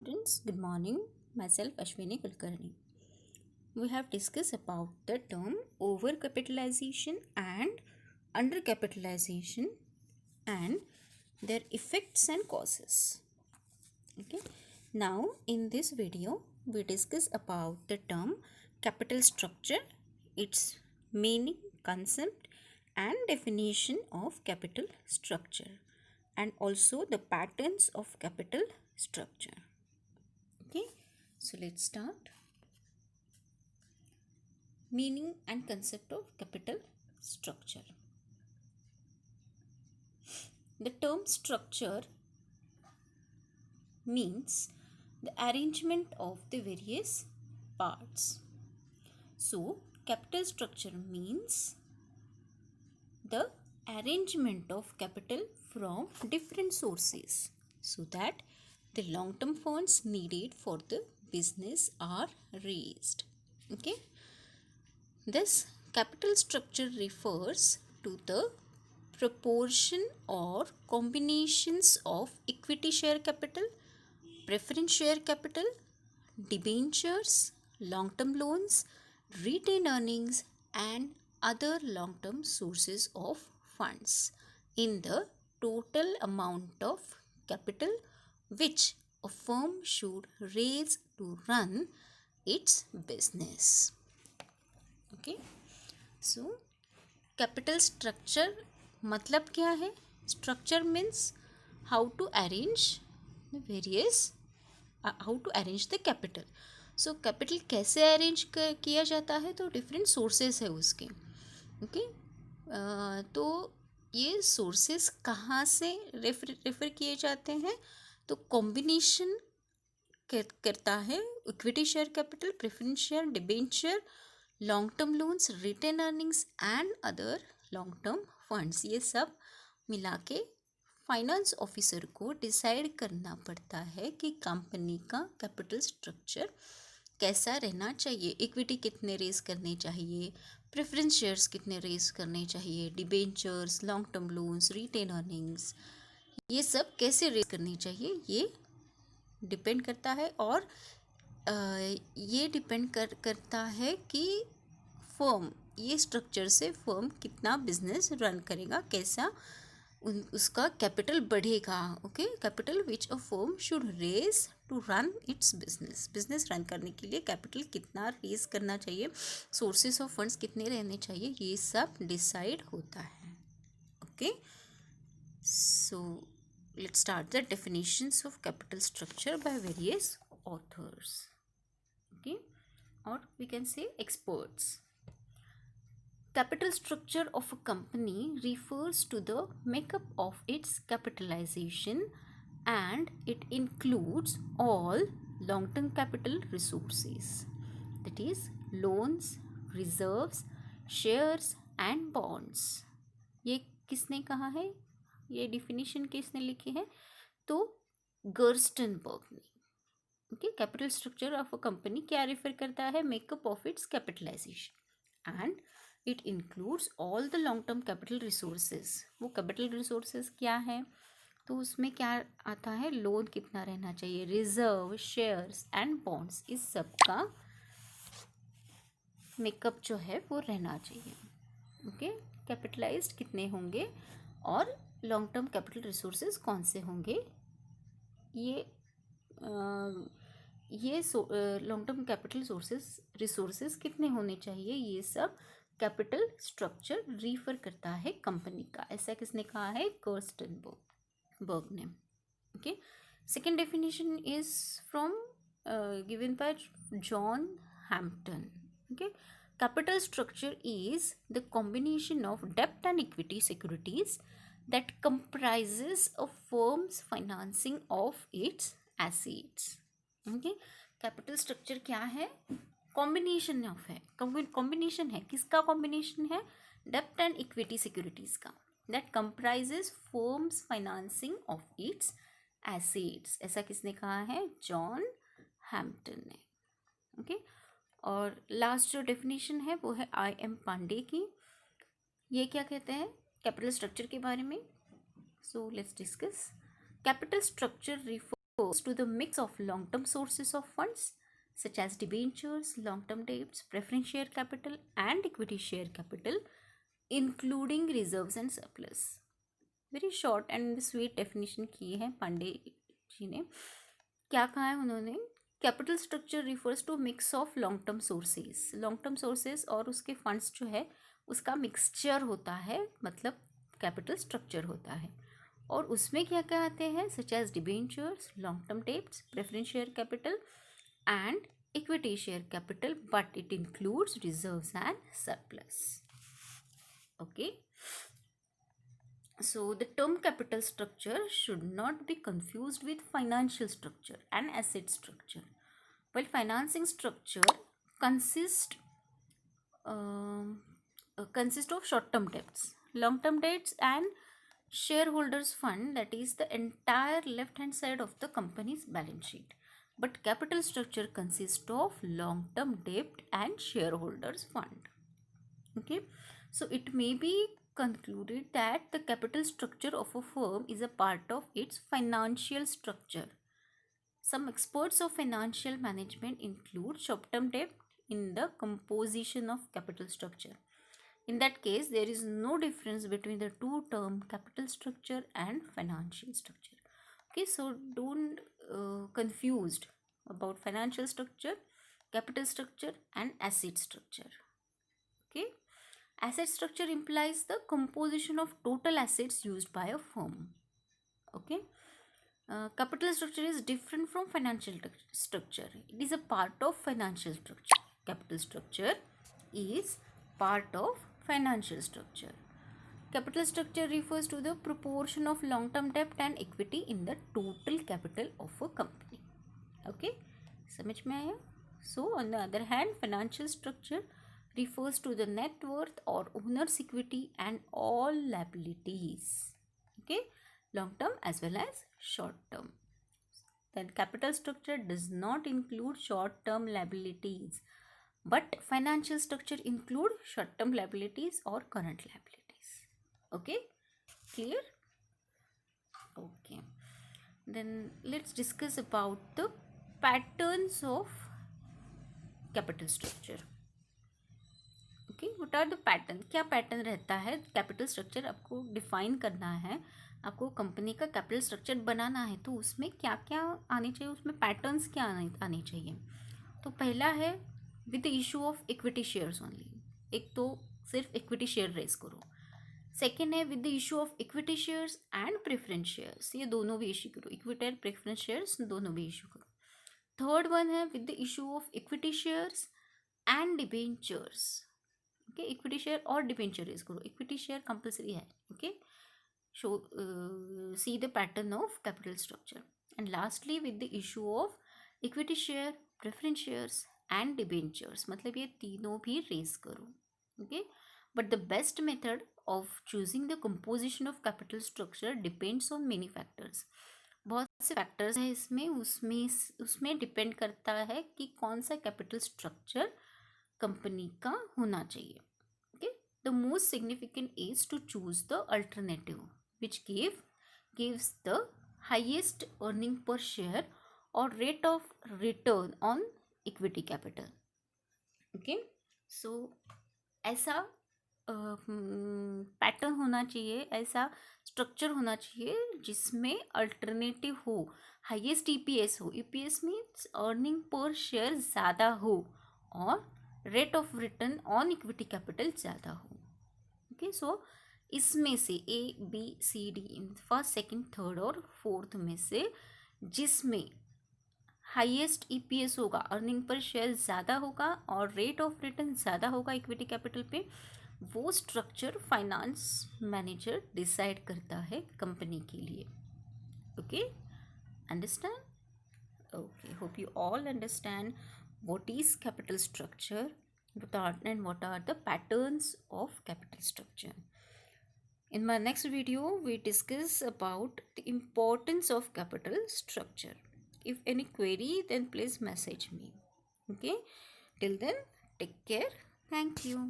Students, good morning. Myself Ashwini Kulkarni. We have discussed about the term overcapitalization and undercapitalization and their effects and causes. Okay. Now, in this video, we discuss about the term capital structure, its meaning, concept, and definition of capital structure, and also the patterns of capital structure. Okay, so let's start. Meaning and concept of capital structure. The term structure means the arrangement of the various parts. So, capital structure means the arrangement of capital from different sources so that the long-term funds needed for the business are raised. Okay. This capital structure refers to the proportion or combinations of equity share capital, preference share capital, debentures, long-term loans, retained earnings, and other long-term sources of funds in the total amount of capital which a firm should raise to run its business. Okay, so capital structure मतलब क्या है? Structure means how to arrange the capital. So capital कैसे arrange किया जाता है? तो different sources है उसके. ओके, तो ये सोर्सेस कहाँ से रेफर किए जाते हैं? तो कॉम्बिनेशन करता है equity share capital, preference share, debenture, long term loans, retained earnings and other long term funds. ये सब मिला के फाइनेंस ऑफिसर को डिसाइड करना पड़ता है कि कंपनी का कैपिटल स्ट्रक्चर कैसा रहना चाहिए. इक्विटी कितने रेज करने चाहिए, प्रेफरेंस शेयर्स कितने रेज करने चाहिए, debentures, long term loans, retained earnings, ये सब कैसे रेज करनी चाहिए, ये डिपेंड करता है. और ये डिपेंड करता है कि फर्म, ये स्ट्रक्चर से फर्म कितना बिजनेस रन करेगा, कैसा उसका कैपिटल बढ़ेगा. Okay, capital which a firm should raise to run its business run करने के लिए कैपिटल कितना रेज करना चाहिए, सोर्सेस ऑफ फंड्स कितने रहने चाहिए, ये सब डिसाइड होता है. Okay, so let's start the definitions of capital structure by various authors. Okay, or we can say experts. Capital structure of a company refers to the makeup of its capitalization and it includes all long-term capital resources, that is loans, reserves, shares and bonds. ये किसने कहा है? ये definition किसने लिखी है? तो Gerstenberg ने. Okay, capital structure of a company क्या रेफर करता है? Makeup of its capitalization and it includes all the long term capital resources. वो कैपिटल रिसोर्सेज क्या है? तो उसमें क्या आता है? लोन कितना रहना चाहिए, रिजर्व, शेयर्स एंड बॉन्ड्स, इस सब का मेकअप जो है वो रहना चाहिए. ओके, कैपिटलाइज्ड कितने होंगे और लॉन्ग टर्म कैपिटल रिसोर्सेज कौन से होंगे, ये लॉन्ग टर्म कैपिटल रिसोर्सेज कितने होने चाहिए, ये सब कैपिटल स्ट्रक्चर रिफर करता है कंपनी का. ऐसा किसने कहा है? गर्स्टनबर्ग ने. Okay, second definition is from given by John Hampton. Okay, capital structure is the combination of debt and equity securities that comprises a firm's financing of its assets. Okay, capital structure क्या है? Combination of है. Combination है, किसका combination है? डेप्ट and equity securities का. That comprises firms financing of its assets. ऐसा किसने कहा है? जॉन हैम्पटन ने. ओके, और लास्ट जो डेफिनेशन है वो है I.M. पांडे की. ये क्या कहते हैं कैपिटल स्ट्रक्चर के बारे में? So let's discuss. Capital structure refer refers to the mix of long-term sources of funds such as debentures, long-term debts, preference share capital and equity share capital, including reserves and surplus. Very short and sweet definition की है पांडे जी ने. क्या कहा है उन्होंने? Capital structure refers to mix of long term sources. Long term sources और उसके funds जो है उसका मिक्सचर होता है, मतलब कैपिटल स्ट्रक्चर होता है. और उसमें क्या क्या आते हैं? Such as debentures, long term debts, preference share capital and equity share capital, but it includes reserves and surplus. Okay. So the term capital structure should not be confused with financial structure and asset structure. While financing structure consist of short-term debts, long-term debts, and shareholders fund, that is the entire left-hand side of the company's balance sheet. But capital structure consists of long-term debt and shareholders fund. Okay, so it may be concluded that the capital structure of a firm is a part of its financial structure. Some experts of financial management include short-term debt in the composition of capital structure. In that case, there is no difference between the two term capital structure and financial structure. Okay, so don't confused about financial structure, capital structure and asset structure. Okay. Asset structure implies the composition of total assets used by a firm. Okay. Capital structure is different from financial structure. It is a part of financial structure. Capital structure is part of financial structure. Capital structure refers to the proportion of long-term debt and equity in the total capital of a company. Okay. समझ में आया? So on the other hand, financial structure refers to the net worth or owner's equity and all liabilities. Okay, long term as well as short term. Then capital structure does not include short term liabilities, but financial structure include short term liabilities or current liabilities. Okay, clear? Okay, then let's discuss about the patterns of capital structure. Okay, what are the pattern? क्या pattern रहता है? Capital structure आपको define करना है, आपको company का capital structure बनाना है, तो उसमें क्या क्या आने चाहिए, उसमें पैटर्न्स क्या आने चाहिए? तो पहला है with the issue of equity shares only. एक तो सिर्फ इक्विटी शेयर रेज करो. सेकेंड है with the issue of equity shares and preference shares, ये दोनों भी इशू करो. इक्विटी एंड प्रेफरेंस शेयर्स दोनों भी इशू करो. थर्ड वन है with the issue of equity shares and debentures. Okay, equity share और डिबेंचर रेज करो. इक्विटी शेयर कंपलसरी है. Okay, show see the pattern of capital structure. And lastly with the issue of equity share, preference shares and debentures, मतलब ये तीनों भी raise करो. Okay, but the best method of choosing the composition of capital structure depends on many factors. बहुत से factors हैं इसमें, उसमें डिपेंड करता है कि कौन सा कैपिटल स्ट्रक्चर कंपनी का होना चाहिए. Okay, the most significant is to choose the alternative which gives the highest earning per share और rate of return on equity capital. Okay, so ऐसा पैटर्न होना चाहिए, ऐसा स्ट्रक्चर होना चाहिए जिसमें अल्टरनेटिव हो, हाईएस्ट ईपीएस हो. EPS means earning per share ज़्यादा हो और rate of return on equity capital ज़्यादा हो. ओके, सो इसमें से ए बी सी डी इन फर्स्ट सेकंड थर्ड और फोर्थ में से जिसमें हाईएस्ट ईपीएस होगा, अर्निंग पर शेयर ज़्यादा होगा और रेट ऑफ रिटर्न ज़्यादा होगा इक्विटी कैपिटल पे, वो स्ट्रक्चर फाइनेंस मैनेजर डिसाइड करता है कंपनी के लिए. Okay, understand? Okay, hope you all understand what is capital structure and what are the patterns of capital structure. In my next video we discuss about the importance of capital structure. If any query then please message me. Okay, till then take care. Thank you.